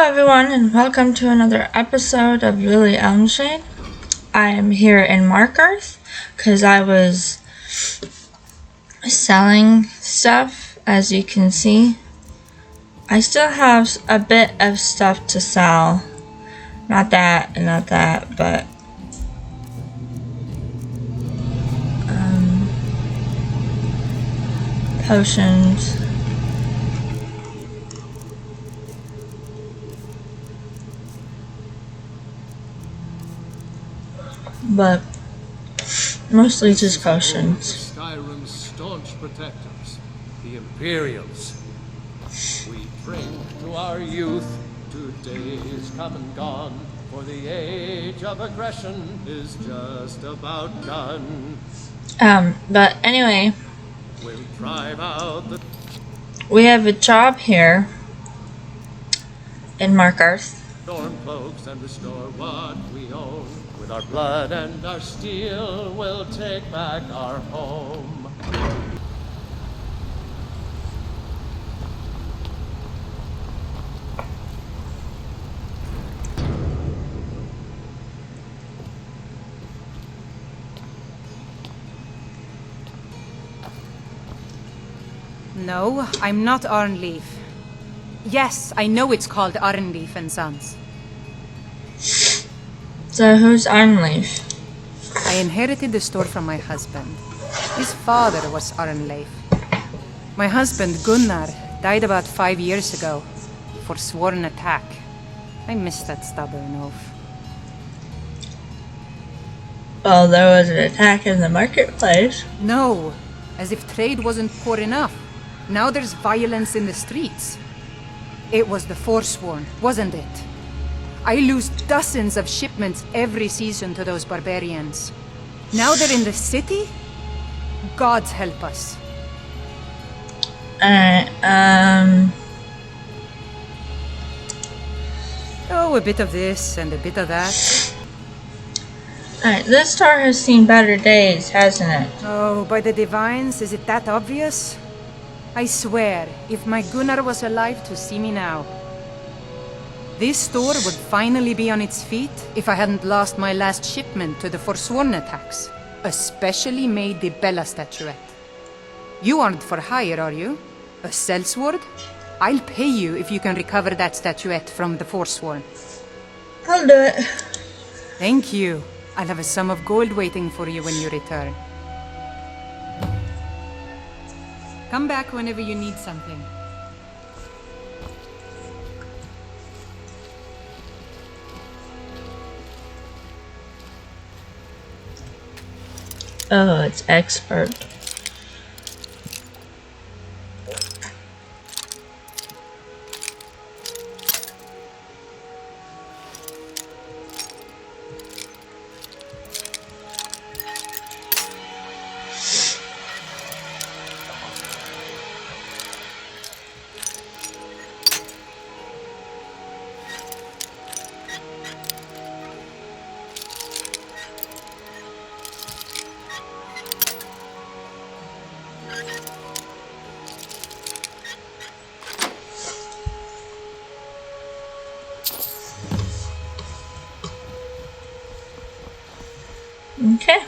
everyone, and welcome to another episode of Lily Elmshade. I am here in Markarth because I was selling stuff, as you can see. I still have a bit of stuff to sell. Not that, but potions. But mostly just potions. Skyrim's staunch protectors, the Imperials. We drink to our youth. Today is come and gone, for the age of aggression is just about done. But anyway, We'll drive out the we have a job here in Markarth. storm cloaks and restore what we own. With our blood and our steel, we'll take back our home. No, I'm not Arnleif. Yes, I know it's called Arnleif and Sons. So who's Arnleif? I inherited the store from my husband. His father was Arnleif. My husband, Gunnar, died about 5 years ago. Forsworn attack. I miss that stubborn oaf. Well, there was an attack in the marketplace. No, as if trade wasn't poor enough. Now there's violence in the streets. It was the Forsworn, wasn't it? I lose dozens of shipments every season to those barbarians. Now they're in the city? Gods help us. Oh, a bit of this and a bit of that. Alright, this store has seen better days, hasn't it? Oh, by the divines, is it that obvious? I swear, if my Gunnar was alive to see me now. This store would finally be on its feet if I hadn't lost my last shipment to the Forsworn attacks. A specially made Dibella statuette. You aren't for hire, are you? A sellsword? I'll pay you if you can recover that statuette from the Forsworn. I'll do it. Thank you. I'll have a sum of gold waiting for you when you return. Come back whenever you need something. Oh, it's expert. Okay.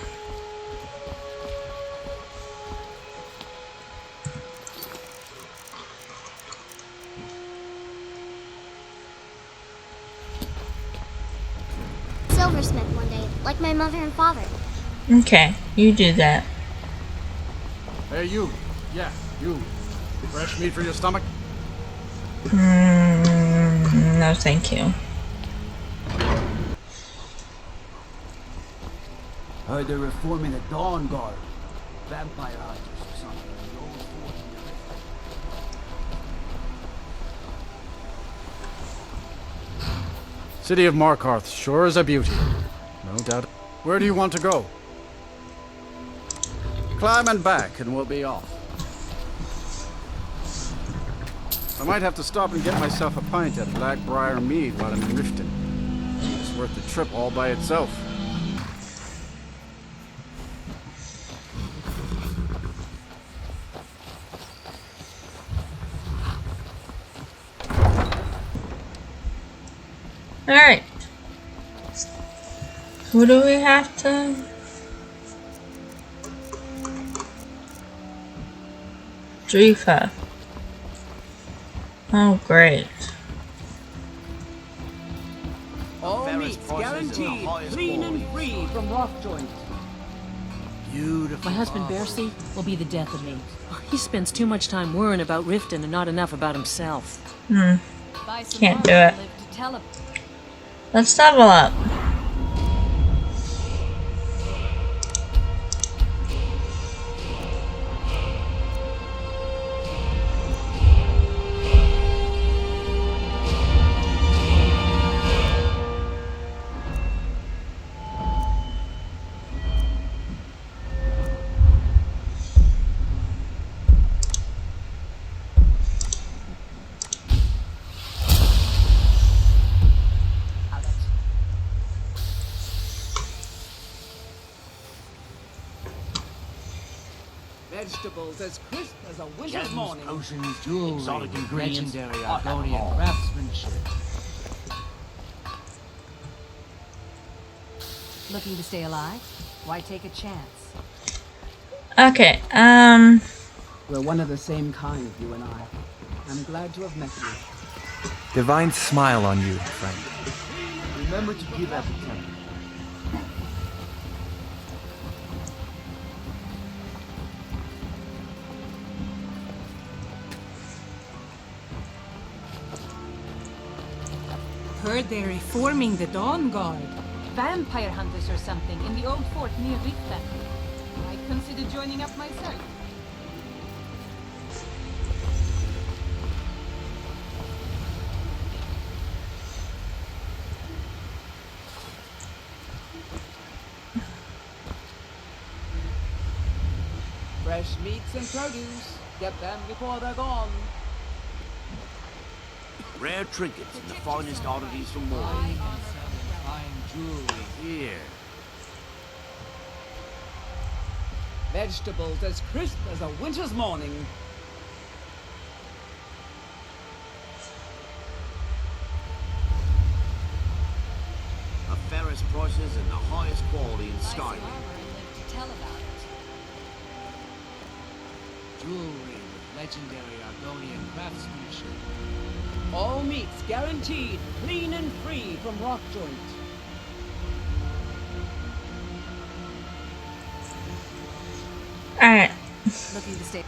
Silversmith one day, like my mother and father. Okay, you do that. Hey, you. Yeah, you. Fresh meat for your stomach? No, thank you. Heard they're reforming the Dawn Guard. Vampire hunters or something. City of Markarth sure is a beauty. No doubt. Where do you want to go? Climbing back and we'll be off. I might have to stop and get myself a pint at Blackbriar Mead while I'm in Riften. It's worth the trip all by itself. Alright. Who do we have to? Drifa. Oh, great. All Ferris meats horses in the guaranteed, highest clean and quality. free from rock joint. Beautiful. My husband Bercy will be the death of me. He spends too much time worrying about Riften and not enough about himself. Can't do it. Let's level up. Vegetables as crisp as a winter's Gems, morning. potions, jewelry, exotic ingredients. legendary I have them Argonian all. craftsmanship. Looking to stay alive? Why take a chance? Okay, We're one of the same kind, you and I. I'm glad to have met you. Divine smile on you, friend. Remember to give at the temple. Heard they're reforming the Dawn Guard. Vampire hunters or something in the old fort near Riften. I'd consider joining up myself. Fresh meats and produce. Get them before they're gone. Rare trinkets and the finest oddities from war. Fine jewelry here. Vegetables as crisp as a winter's morning. A Ferris prices and the highest quality in Skyrim. To tell about it. Jewelry with legendary Argonian craftsmanship. All meats guaranteed, clean and free from rock joint. alright. Looking to stay.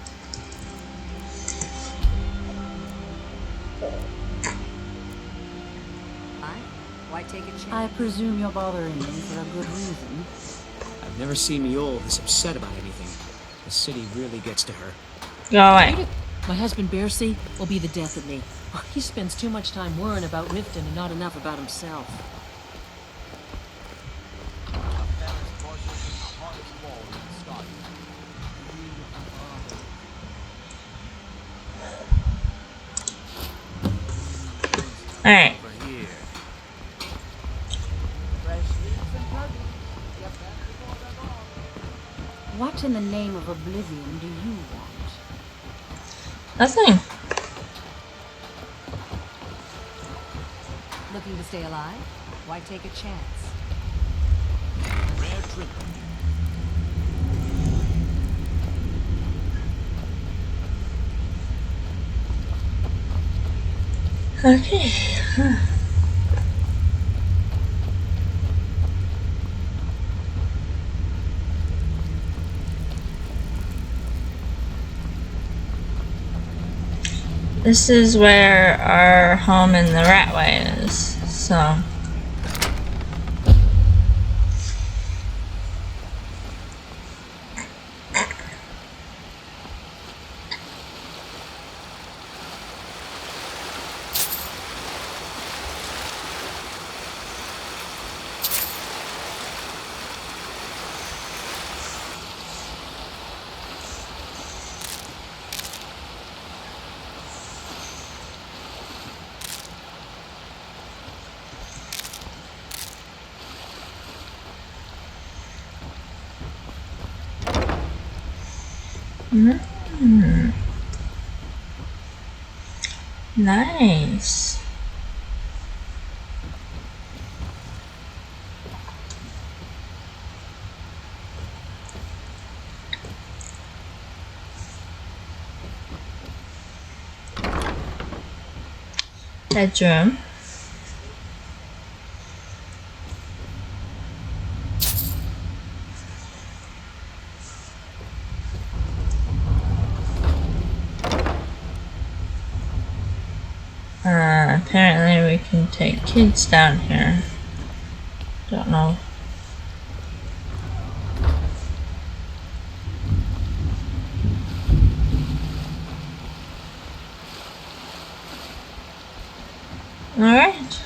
Why take a chance? I presume you're bothering me for a good reason. I've never seen Miol this upset about anything. The city really gets to her. Go away. My husband Bercy will be the death of me. He spends too much time worrying about Riften and not enough about himself. Alright. Over here. Fresh meats and produce. Get them before they're gone. What in the name of oblivion do you want? Nothing. Looking to stay alive? Why take a chance? Rare trinket. Okay. This is where our home in the Ratway is, so. Nice. bedroom. Apparently we can take kids down here. Don't know. Alright.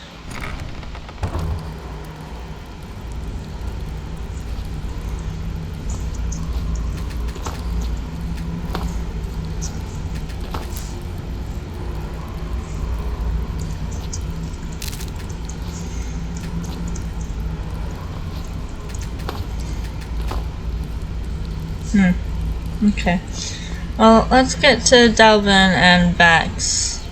Okay. Well, let's get to Delvin and Vex.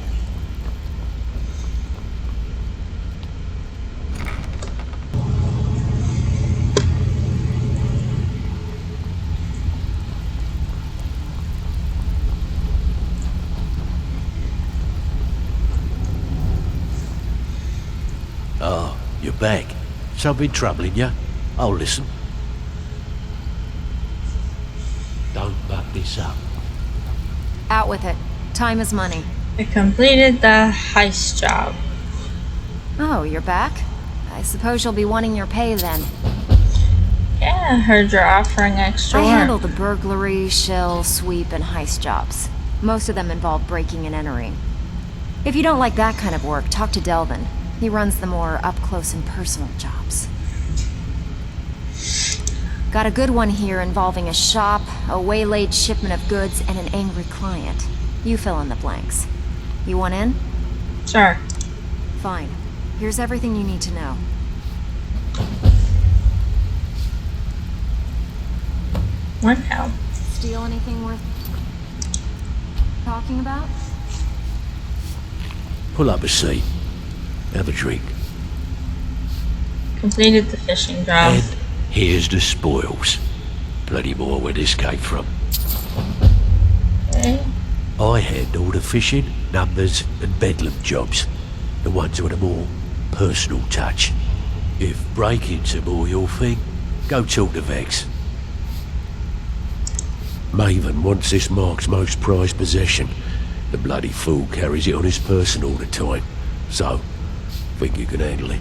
Oh, you're back. Something troubling you? I'll listen. Don't buck this up. Out with it. Time is money. I completed the heist job. Oh, you're back? I suppose you'll be wanting your pay then. Yeah, I heard you're offering extra work. I handle the burglary, shell, sweep, and heist jobs. Most of them involve breaking and entering. If you don't like that kind of work, talk to Delvin. He runs the more up-close and personal jobs. Got a good one here involving a shop, a waylaid shipment of goods, and an angry client. You fill in the blanks. You want in? Sure. Fine. Here's everything you need to know. What now? Steal anything worth talking about? Pull up a seat. Have a drink. Completed the fishing job. And here's the spoils. Plenty more where this came from. Okay. I had all the fishing, numbers, and bedlam jobs. The ones with a more personal touch. If breaking's a more your thing, go talk to Vex. Maven wants this Mark's most prized possession. The bloody fool carries it on his person all the time. So, think you can handle it.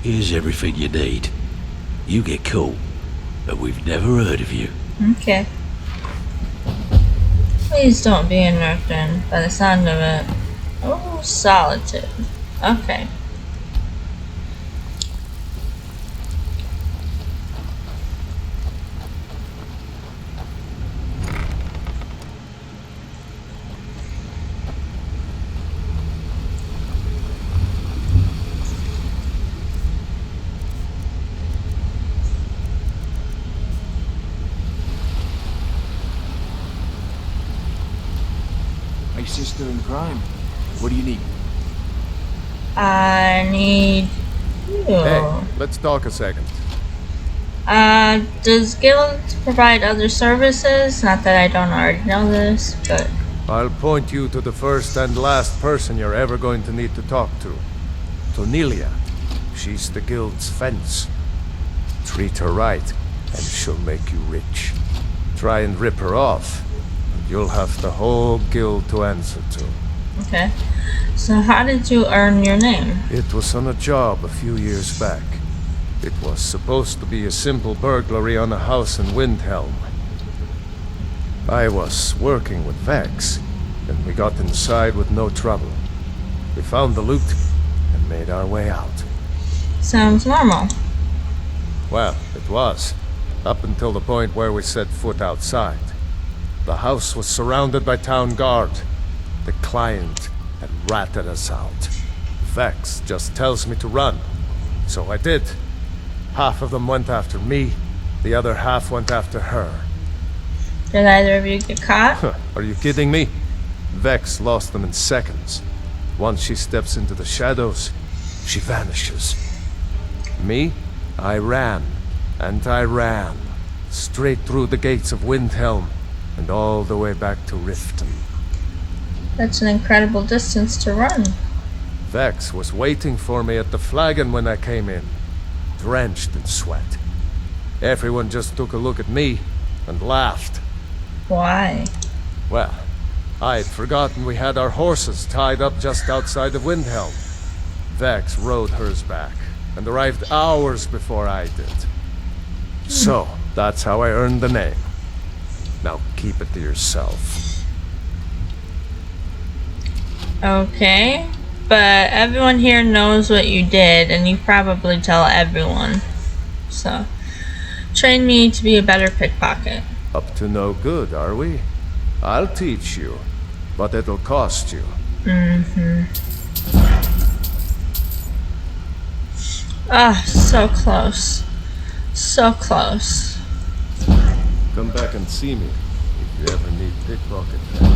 Here's everything you need. You get caught, but we've never heard of you. Okay. Please don't be unnerved in by the sound of it. Oh, solitude. Okay. My sister in crime. What do you need? I need you. Hey, let's talk a second. Does Guild provide other services? Not that I don't already know this, but... I'll point you to the first and last person you're ever going to need to talk to. Tonelia. She's the Guild's fence. Treat her right, and she'll make you rich. Try and rip her off, and you'll have the whole Guild to answer to. Okay. So how did you earn your name? It was on a job a few years back. It was supposed to be a simple burglary on a house in Windhelm. I was working with Vex, and we got inside with no trouble. We found the loot and made our way out. Sounds normal. Well, it was, up until the point where we set foot outside. The house was surrounded by town guard. The client had ratted us out. Vex just tells me to run, so I did. Half of them went after me, the other half went after her. Did either of you get caught? Are you kidding me? Vex lost them in seconds. Once she steps into the shadows, she vanishes. Me? I ran, and I ran, straight through the gates of Windhelm, and all the way back to Riften. That's an incredible distance to run. Vex was waiting for me at the flagon when I came in, drenched in sweat. Everyone just took a look at me and laughed. Why? Well, I'd forgotten we had our horses tied up just outside of Windhelm. Vex rode hers back and arrived hours before I did. So, that's how I earned the name. Now keep it to yourself. Okay, but everyone here knows what you did, and you probably tell everyone. So, train me to be a better pickpocket. Up to no good, are we? I'll teach you, but it'll cost you. Ah, so close. So close. Come back and see me if you ever need pickpocket help.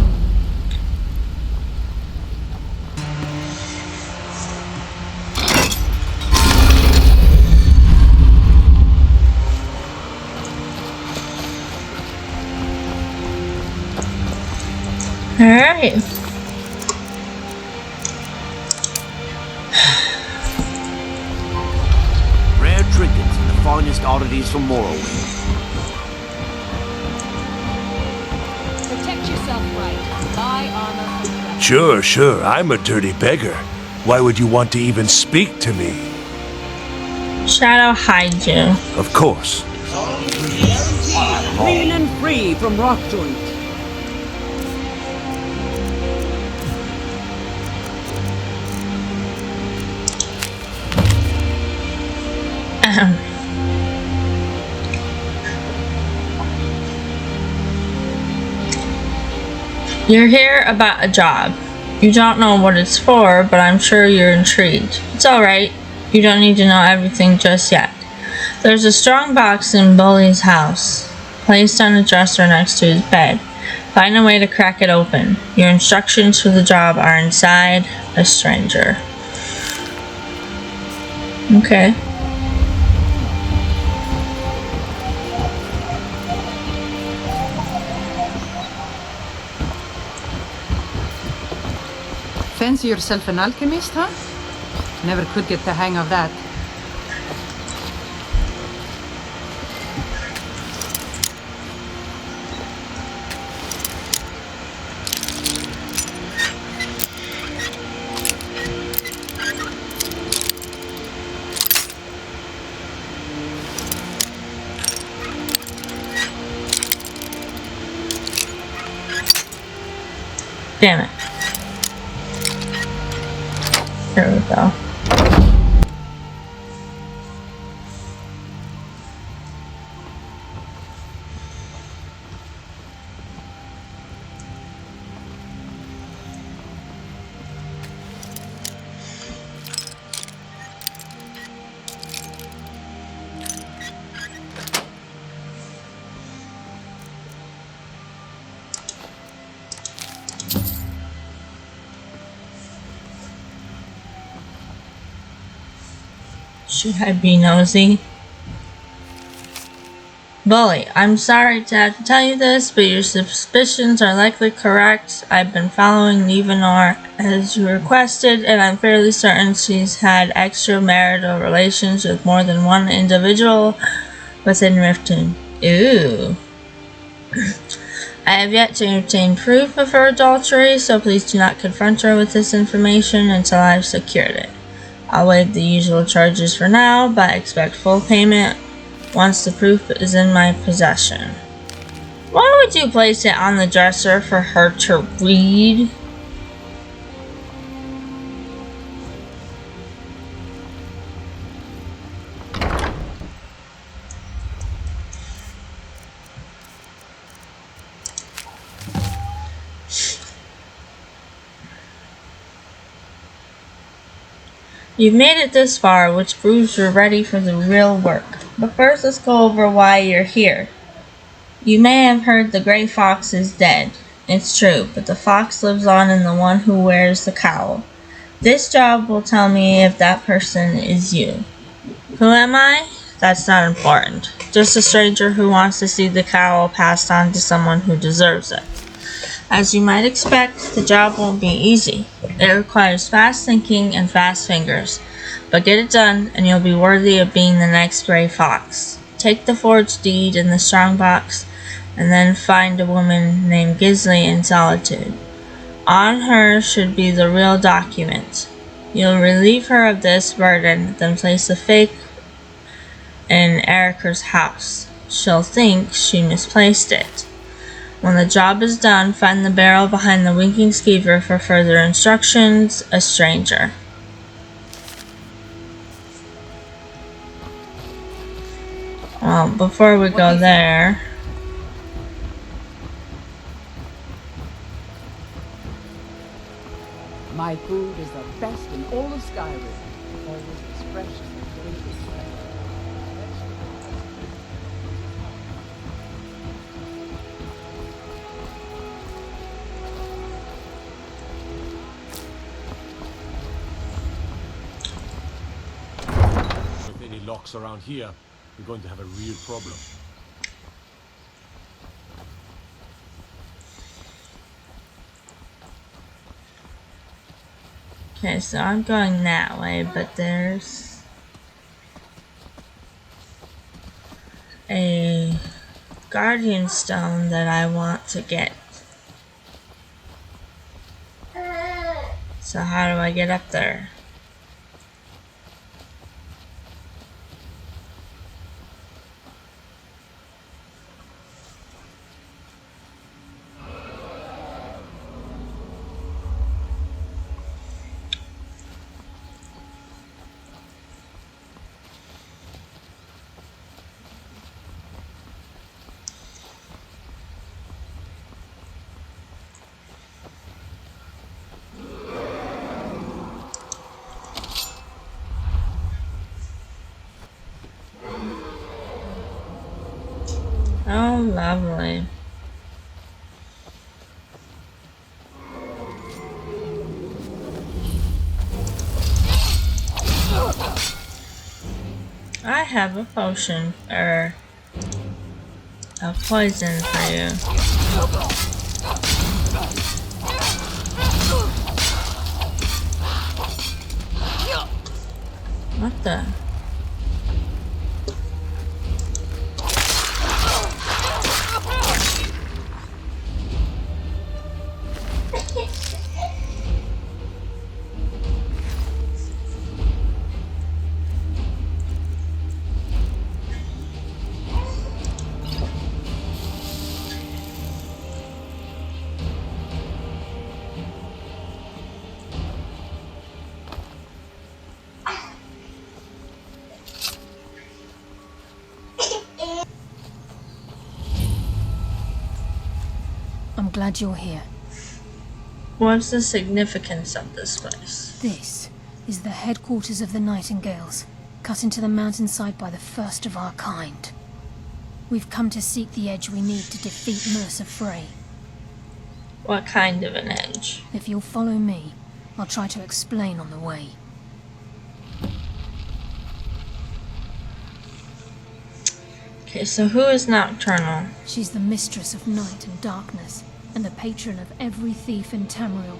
Alright. Rare trinkets and the finest oddities from Morrowind. Protect yourself right. Buy armor from threats. Sure, I'm a dirty beggar. Why would you want to even speak to me? Shadow hide you. Of course. Clean and free from rock joint. You're here about a job. You don't know what it's for, but I'm sure you're intrigued. It's alright. You don't need to know everything just yet. There's a strong box in Bully's house, placed on a dresser next to his bed. Find a way to crack it open. Your instructions for the job are inside a stranger. Okay. Fancy yourself an alchemist, huh? Never could get the hang of that. Damn it. There we go. Should I be nosy? Bully, I'm sorry to have to tell you this, but your suspicions are likely correct. I've been following Nivenor as you requested, and I'm fairly certain she's had extramarital relations with more than one individual within Riften. Ooh. I have yet to obtain proof of her adultery, so please do not confront her with this information until I've secured it. I'll waive the usual charges for now, but expect full payment once the proof is in my possession. Why would you place it on the dresser for her to read? You've made it this far, which proves you're ready for the real work. But first, let's go over why you're here. You may have heard the gray fox is dead. It's true, but the fox lives on in the one who wears the cowl. This job will tell me if that person is you. Who am I? That's not important. Just a stranger who wants to see the cowl passed on to someone who deserves it. As you might expect, the job won't be easy. It requires fast thinking and fast fingers. But get it done, and you'll be worthy of being the next Gray Fox. Take the forged deed in the strongbox, and then find a woman named Gisley in Solitude. On her should be the real document. You'll relieve her of this burden, then place the fake in Erica's house. She'll think she misplaced it. When the job is done, find the barrel behind the winking skeever for further instructions. A stranger. Well, before we go there, My food is the best in all of Skyrim. Always as fresh as the delicious fresh. With any locks around here, we're going to have a real problem. okay, so I'm going that way, but there's a guardian stone that I want to get. So how do I get up there? Oh, lovely. I have a potion, or a poison for you. What the? I'm glad you're here. What's the significance of this place? This is the headquarters of the Nightingales, cut into the mountainside by the first of our kind. We've come to seek the edge we need to defeat Mercer Frey. What kind of an edge? If you'll follow me, I'll try to explain on the way. Okay, so who is Nocturnal? She's the mistress of night and darkness, and the patron of every thief in Tamriel.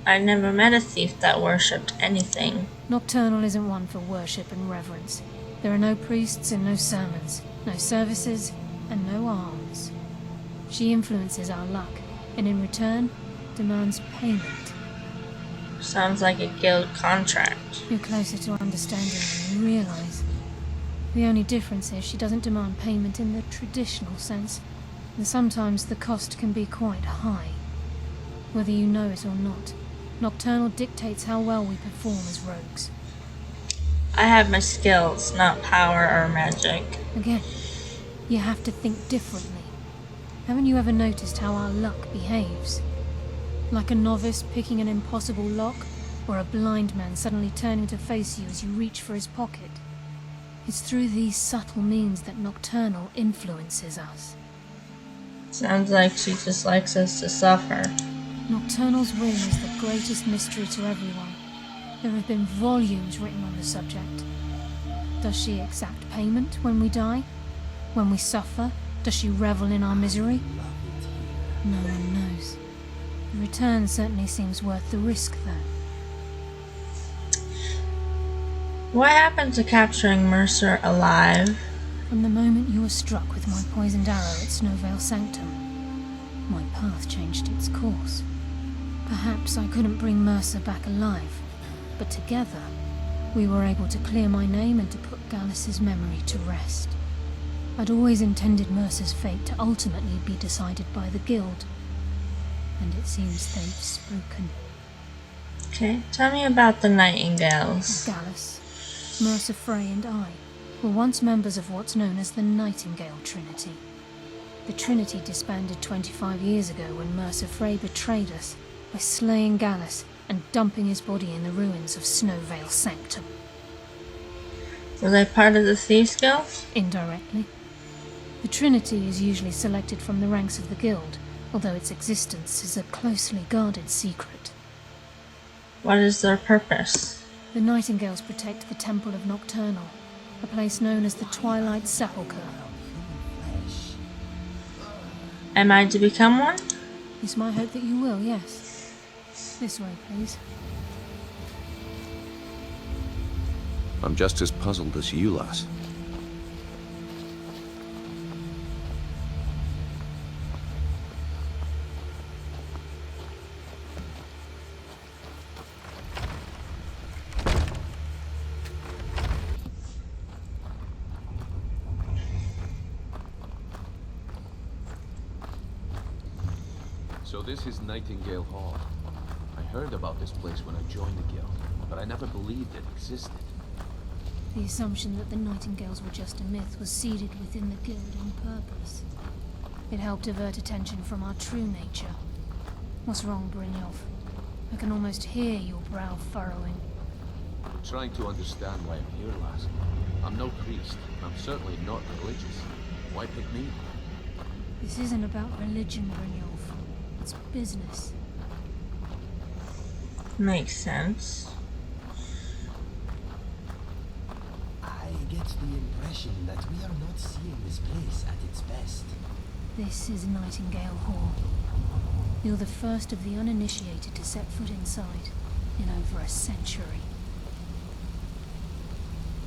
I never met a thief that worshipped anything. Nocturnal isn't one for worship and reverence. There are no priests and no sermons, no services, and no alms. She influences our luck, and in return, demands payment. Sounds like a guild contract. You're closer to understanding than you realize. The only difference is she doesn't demand payment in the traditional sense, and sometimes the cost can be quite high. Whether you know it or not, Nocturnal dictates how well we perform as rogues. I have my skills, not power or magic. Again, you have to think differently. Haven't you ever noticed how our luck behaves? Like a novice picking an impossible lock, or a blind man suddenly turning to face you as you reach for his pocket. It's through these subtle means that Nocturnal influences us. Sounds like she just likes us to suffer. Nocturnal's whim is the greatest mystery to everyone. There have been volumes written on the subject. Does she exact payment when we die? When we suffer, does she revel in our misery? No one knows. The return certainly seems worth the risk, though. What happened to capturing Mercer alive? From the moment you were struck with my poisoned arrow at Snowvale Sanctum, my path changed its course. Perhaps I couldn't bring Mercer back alive, but together, we were able to clear my name and to put Gallus's memory to rest. I'd always intended Mercer's fate to ultimately be decided by the Guild, and it seems they've spoken. Okay, tell me about the Nightingales. Gallus, Mercer Frey and I were once members of what's known as the Nightingale Trinity. The Trinity disbanded 25 years ago when Mercer Frey betrayed us by slaying Gallus and dumping his body in the ruins of Snowvale Sanctum. Were they part of the Thieves Guild? Indirectly. The Trinity is usually selected from the ranks of the Guild, although its existence is a closely guarded secret. What is their purpose? The Nightingales protect the Temple of Nocturnal, a place known as the Twilight Sepulchre. Am I to become one? It's my hope that you will, yes. This way, please. I'm just as puzzled as you, lass. So this is Nightingale Hall. I heard about this place when I joined the guild, but I never believed it existed. The assumption that the Nightingales were just a myth was seeded within the Guild on purpose. It helped divert attention from our true nature. What's wrong, Brynjolf? I can almost hear your brow furrowing. I'm trying to understand why I'm here, lass. I'm no priest. I'm certainly not religious. Why pick me? This isn't about religion, Brynjolf. It's business. Makes sense. I get the impression that we are not seeing this place at its best. This is Nightingale Hall. You're the first of the uninitiated to set foot inside in over a century.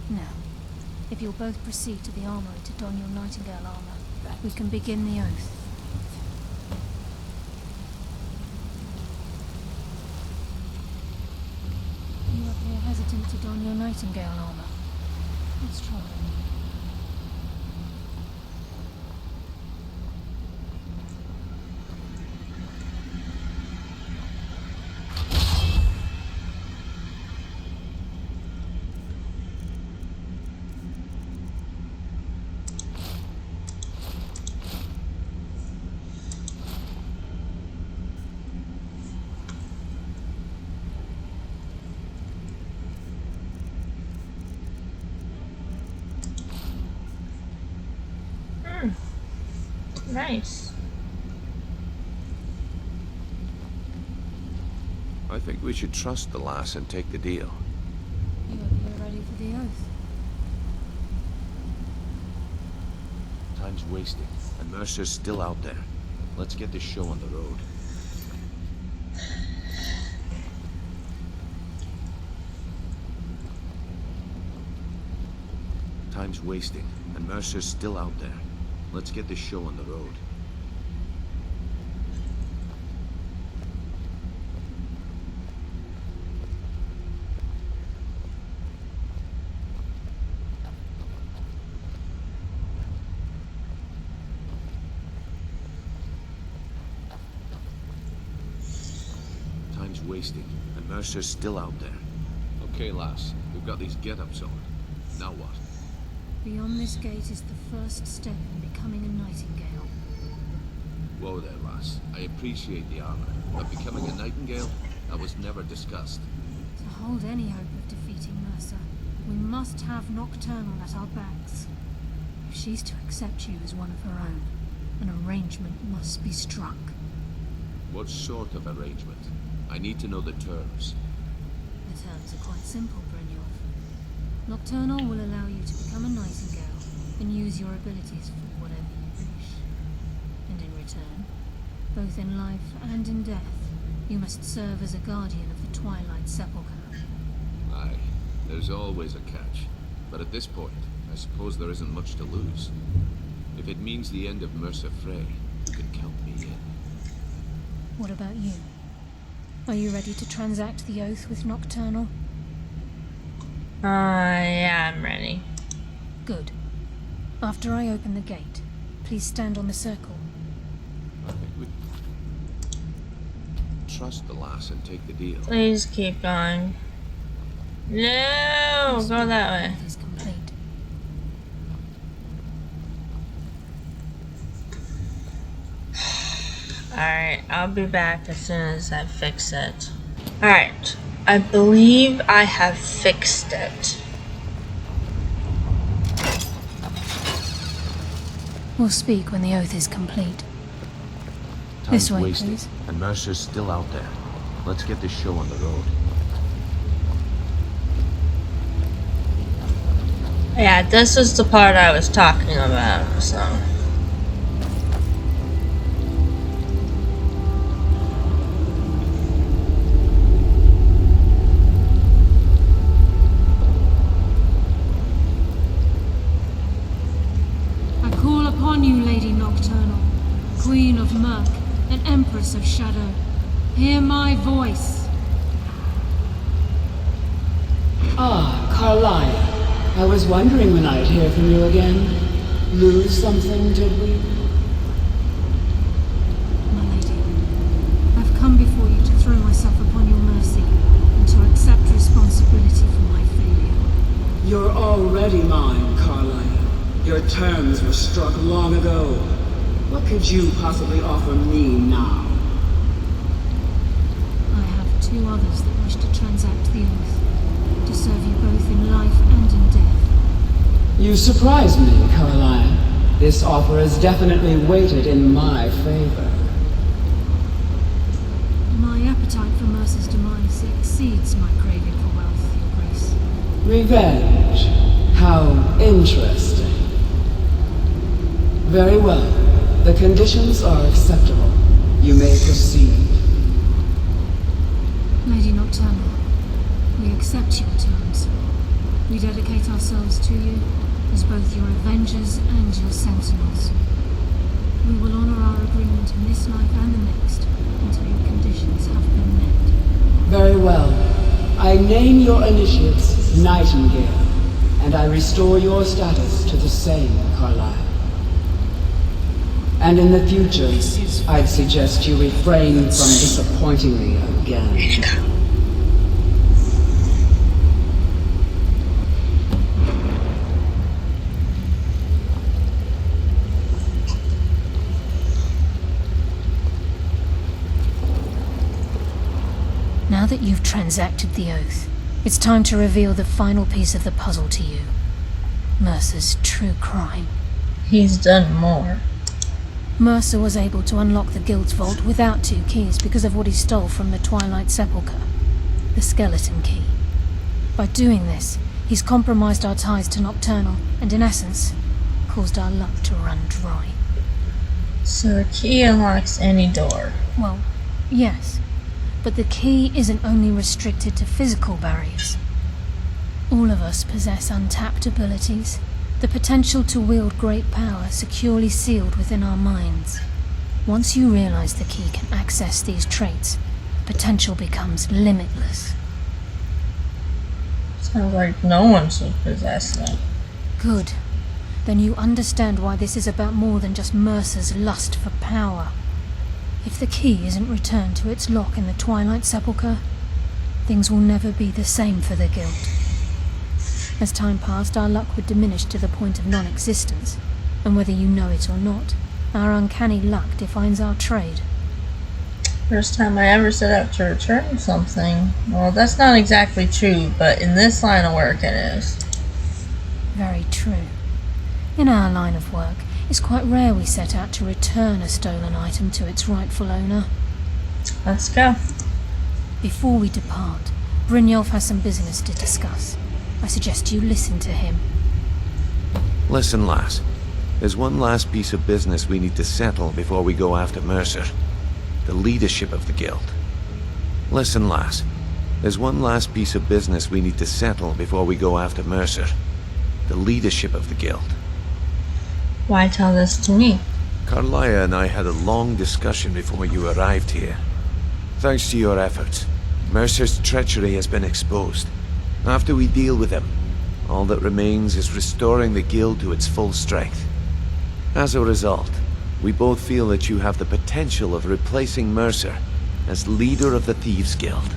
Now, if you'll both proceed to the armory to don your Nightingale armor, we can begin the oath. You appear hesitant to don your Nightingale armor. What's troubling you? Nice. I think we should trust the lass and take the deal. You appear ready for the oath. Time's wasting, and Mercer's still out there. Let's get this show on the road. Time's wasting, and Mercer's still out there. Let's get this show on the road. Time's wasting, and Mercer's still out there. Okay, lass, we've got these get-ups on. Now what? Beyond this gate is the first step in becoming a Nightingale. Whoa there, lass. I appreciate the armor, but becoming a Nightingale? That was never discussed. To hold any hope of defeating Mercer, we must have Nocturnal at our backs. If she's to accept you as one of her own, an arrangement must be struck. What sort of arrangement? I need to know the terms. The terms are quite simple, Brynjolf. Nocturnal will allow you to become a Nightingale and use your abilities for whatever you wish. And in return, Both in life and in death, you must serve as a guardian of the Twilight Sepulchre. Aye, there's always a catch. But at this point, I suppose there isn't much to lose. If it means the end of Mercer Frey, you can count me in. What about you? Are you ready to transact the oath with Nocturnal? Yeah, I'm ready. Good. After I open the gate, please stand on the circle. I think we trust the lass and take the deal. Please keep going. No, go that way. Is complete. Alright, I'll be back as soon as I fix it. Alright, I believe I have fixed it. We'll speak when the oath is complete. Time's This way, wasted, please. and Mercer's still out there. Let's get this show on the road. Yeah, this is the part I was talking about, so. I call upon you, Lady Nocturnal, Queen of Murk, and Empress of Shadow. Hear my voice. Ah, Carlisle. I was wondering when I'd hear from you again. Lose something, did we? My lady, I've come before you to throw myself upon your mercy and to accept responsibility for my failure. You're already mine, Carlisle. Your terms were struck long ago. What could you possibly offer me now? I have two others that wish to transact the oath, to serve you both in life and in death. You surprise me, Carlisle. This offer is definitely weighted in my favor. My appetite for Mercer's demise exceeds my craving for wealth, Your Grace. Revenge. How interesting. Very well. The conditions are acceptable. You may proceed. Lady Nocturnal, we accept your terms. We dedicate ourselves to you as both your avengers and your sentinels. We will honor our agreement in this life and the next until your conditions have been met. Very well. I name your initiates Nightingale, and I restore your status to the same, Carlisle. And in the future, I'd suggest you refrain from disappointing me again. Now that you've transacted the oath, it's time to reveal the final piece of the puzzle to you. Mercer's true crime. He's done more. Mercer was able to unlock the Guild's vault without 2 keys because of what he stole from the Twilight Sepulchre. The skeleton key. By doing this, he's compromised our ties to Nocturnal, and in essence, caused our luck to run dry. So the key unlocks any door. Well, yes. But the key isn't only restricted to physical barriers. All of us possess untapped abilities, the potential to wield great power securely sealed within our minds. Once you realize the key can access these traits, potential becomes limitless. Sounds like no one should possess them. Good. Then you understand why this is about more than just Mercer's lust for power. If the key isn't returned to its lock in the Twilight Sepulchre, things will never be the same for the Guild. As time passed, our luck would diminish to the point of non-existence, and whether you know it or not, our uncanny luck defines our trade. First time I ever set out to return something. Well, that's not exactly true, but in this line of work it is. Very true. In our line of work, it's quite rare we set out to return a stolen item to its rightful owner. Let's go. Before we depart, Brynjolf has some business to discuss. I suggest you listen to him. Listen, lass. There's one last piece of business we need to settle before we go after Mercer. The leadership of the guild. Listen, lass. There's one last piece of business we need to settle before we go after Mercer. The leadership of the guild. Why tell this to me? Carlia and I had a long discussion before you arrived here. Thanks to your efforts, Mercer's treachery has been exposed. After we deal with him, all that remains is restoring the guild to its full strength. As a result, we both feel that you have the potential of replacing Mercer as leader of the Thieves Guild.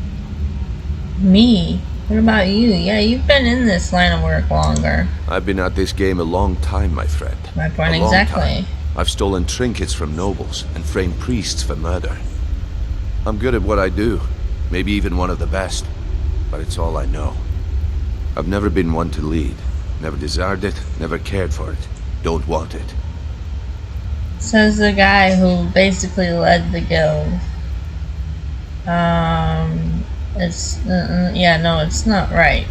Me? What about you? Yeah, you've been in this line of work longer. I've been at this game a long time, my friend. My point a long exactly. Time. I've stolen trinkets from nobles and framed priests for murder. I'm good at what I do, maybe even one of the best, but it's all I know. I've never been one to lead. Never desired it, never cared for it. Don't want it. Says the guy who basically led the guild. It's not right.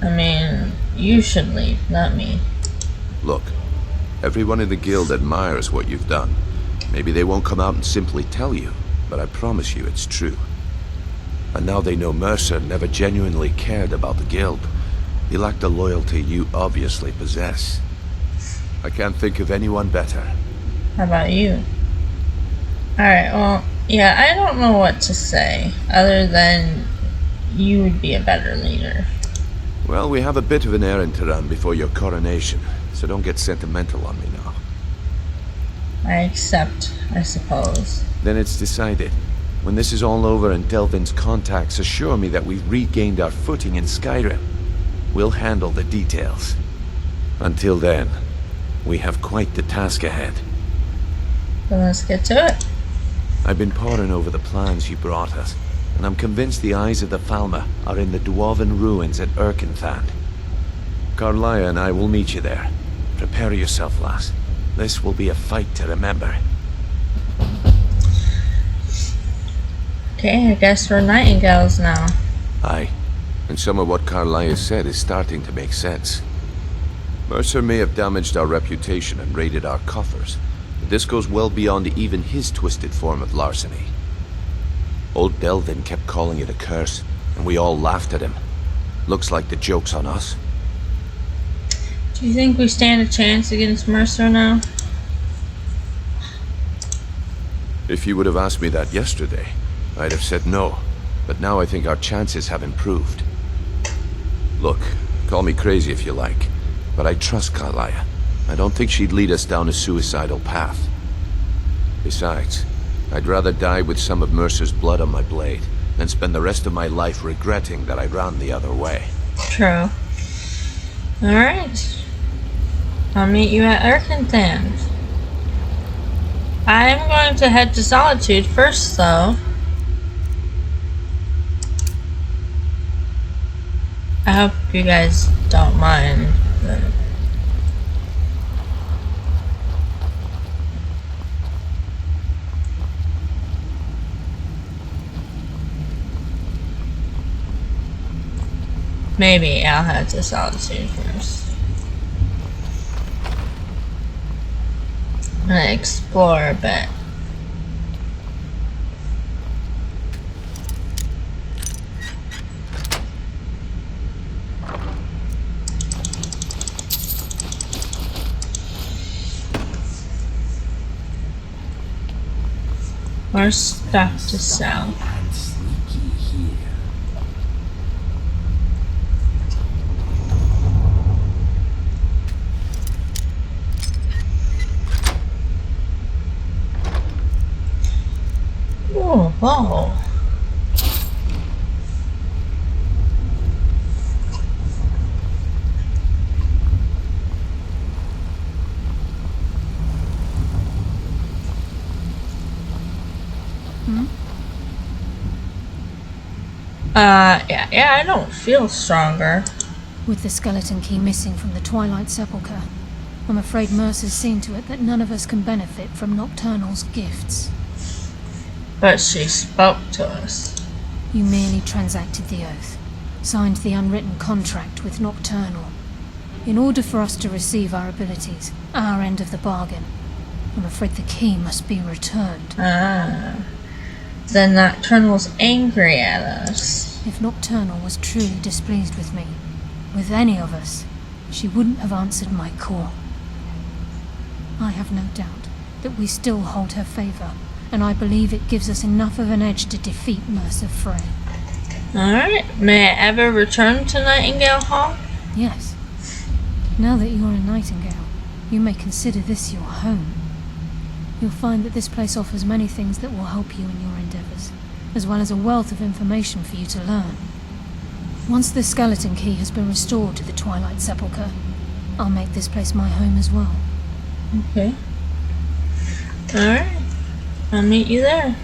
I mean, you should leave, not me. Look, everyone in the guild admires what you've done. Maybe they won't come out and simply tell you, but I promise you it's true. And now they know Mercer never genuinely cared about the guild. He lacked the loyalty you obviously possess. I can't think of anyone better. How about you? Alright, well, yeah, I don't know what to say, other than you would be a better leader. Well, we have a bit of an errand to run before your coronation, so don't get sentimental on me now. I accept, I suppose. Then it's decided. When this is all over and Delvin's contacts assure me that we've regained our footing in Skyrim, we'll handle the details. Until then, we have quite the task ahead. Then let's get to it. I've been poring over the plans you brought us, and I'm convinced the eyes of the Falmer are in the dwarven ruins at Erkenthand. Carlia and I will meet you there. Prepare yourself, lass. This will be a fight to remember. Okay, I guess we're Nightingales now. Aye, and some of what Carlia said is starting to make sense. Mercer may have damaged our reputation and raided our coffers, but this goes well beyond even his twisted form of larceny. Old Delvin kept calling it a curse, and we all laughed at him. Looks like the joke's on us. Do you think we stand a chance against Mercer now? If you would have asked me that yesterday, I'd have said no, but now I think our chances have improved. Look, call me crazy if you like, but I trust Carlia. I don't think she'd lead us down a suicidal path. Besides, I'd rather die with some of Mercer's blood on my blade than spend the rest of my life regretting that I ran the other way. True. Alright. I'll meet you at Erkenthand. I'm going to head to Solitude first, though. I hope you guys don't mind. But... maybe I'll head to Solitude first. I'm gonna explore a bit. More stuff to sell. Oh, wow. Yeah, I don't feel stronger. With the skeleton key missing from the Twilight Sepulchre, I'm afraid Mercer's seen to it that none of us can benefit from Nocturnal's gifts. But she spoke to us. You merely transacted the oath, signed the unwritten contract with Nocturnal. In order for us to receive our abilities, our end of the bargain, I'm afraid the key must be returned. Ah. the Nocturnal's angry at us. If Nocturnal was truly displeased with me, with any of us, she wouldn't have answered my call. I have no doubt that we still hold her favor, and I believe it gives us enough of an edge to defeat Mercer Frey. Alright, may I ever return to Nightingale Hall? Yes. Now that you're in Nightingale, you may consider this your home. You'll find that this place offers many things that will help you in your endeavors, as well as a wealth of information for you to learn. Once the skeleton key has been restored to the Twilight Sepulchre, I'll make this place my home as well. Okay. Alright. I'll meet you there.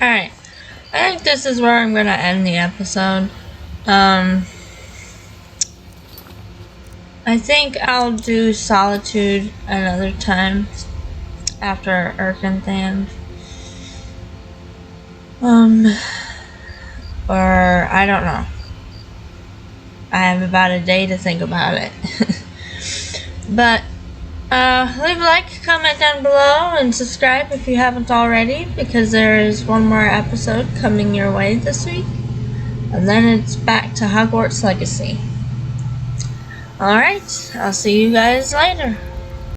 Alright, I think this is where I'm gonna end the episode. I think I'll do Solitude another time after Erkenthand. Or I don't know. I have about a day to think about it. But leave a like, comment down below, and subscribe if you haven't already, because there is one more episode coming your way this week. And then it's back to Hogwarts Legacy. Alright, I'll see you guys later.